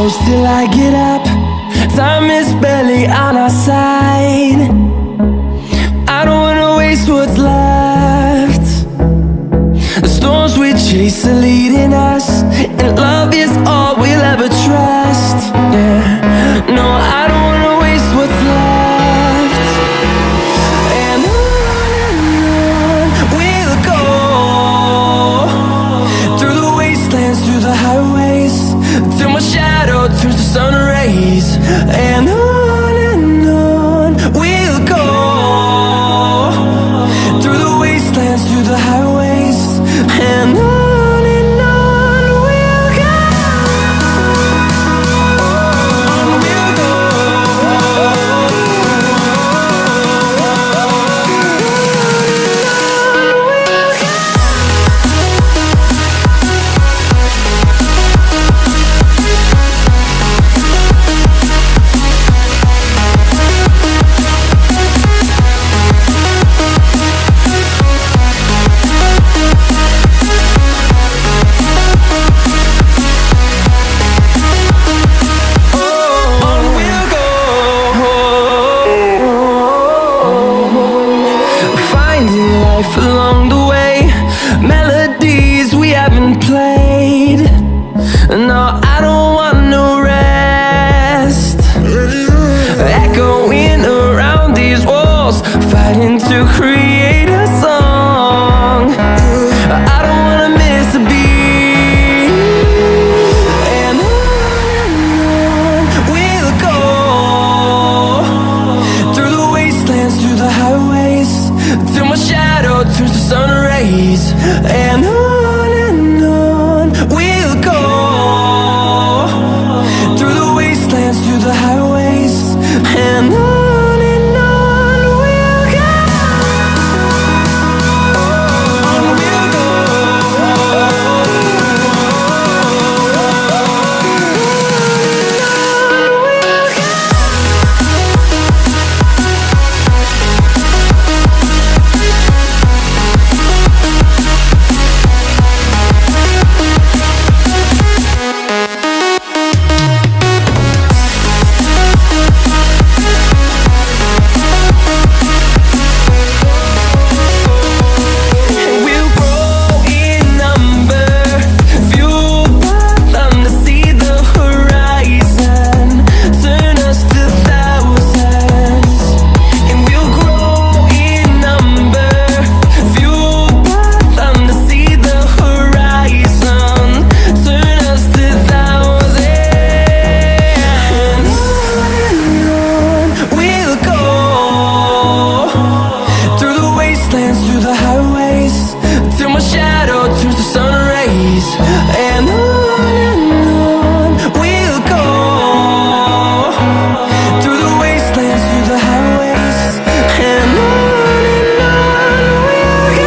close till I get up. Time is barely on our side. I don't wanna waste what's left. The storms we chase are leading us, and love is all we'll ever trust. Yeah, no, I don't wanna waste what's left. And on we'll go, through the wastelands, through the highways, till my shadow turns to sun rays. And on we'll go, through the wastelands, through the highways, and on we'll go. On we'll go. Finding life along the way, melodies we haven't played. No, I don't want no rest. Echoing around these walls, fighting to create a song. I don't wanna miss a beat. And on we'll go, through the wastelands, through the highways, till my shadow turns to sun rays. And on we'll go, through the wastelands, through the highways, and on we'll go. On we'll go. We'll grow in number, fueled by them to see the horizon, turn us to thousands. And we'll grow in number, fueled by them to see the horizon, turn us to thousands. And on we'll go, through the wastelands, through the highways, till my shadow turns to sun rays. And on we'll go, through the wastelands, through the highways, and on we'll go.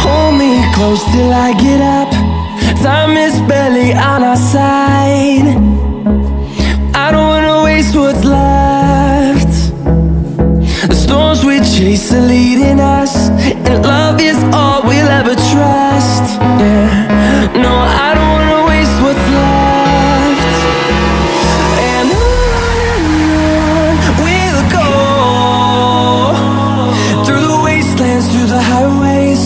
Hold me close till I get up. Time is barely on our side. I don't wanna waste what's left. The storms we chase are leading us, and love is all we'll ever trust. Yeah, no, I don't wanna waste what's left. And on we'll go, through the wastelands, through the highways,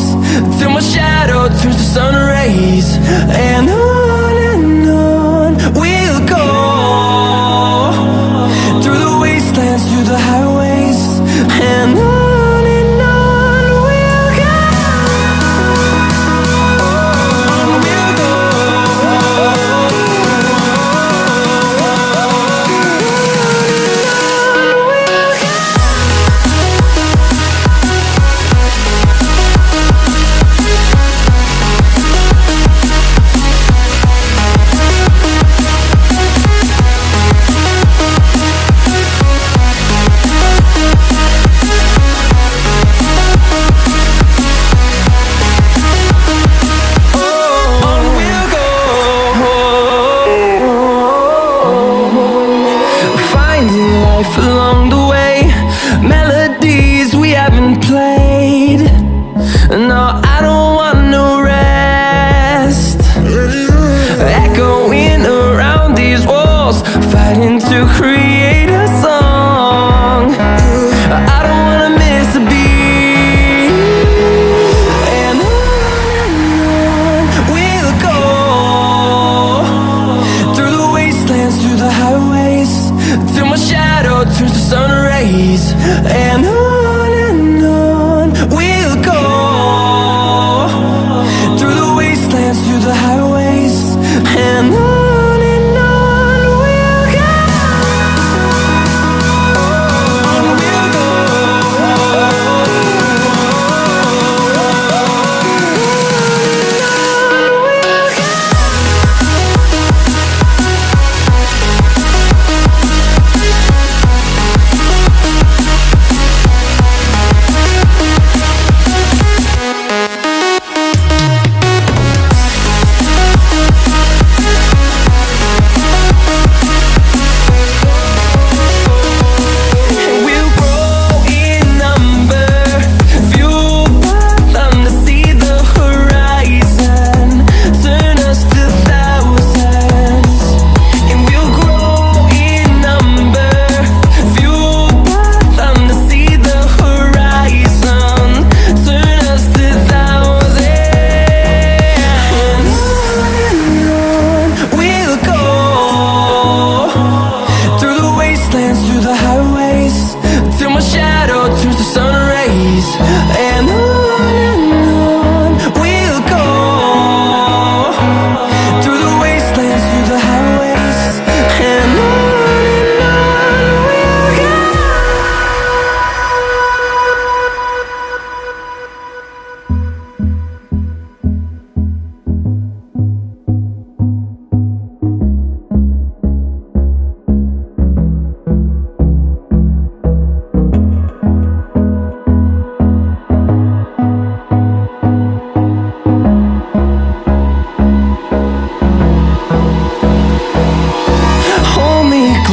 till my shadow turns to sun rays. And on we'll go, through the wastelands, through the highways, and on we'll go. On we'll go.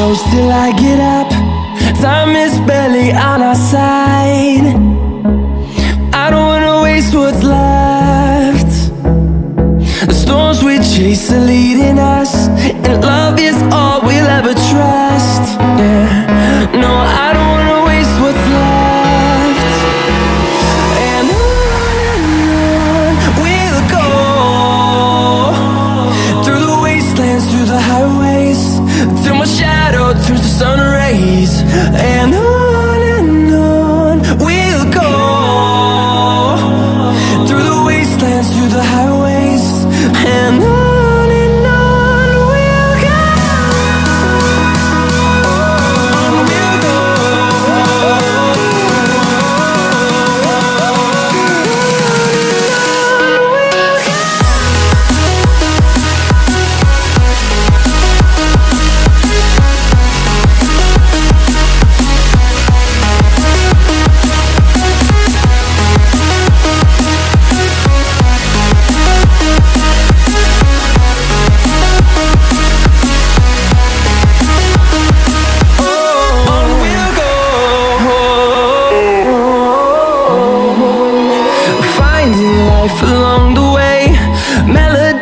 close till I get up. Time is barely on our side. I don't wanna waste what's left. The storms we chase are leading us, and love is all we'll ever trust. Yeah, no, I don't wanna waste what's left. And on we'll go, through the wastelands, through the highways, till my shadow turns to sun rays. And on we'll go, through the wastelands, through the highways, and on we'll go. On we'll go. Finding life along the way, melody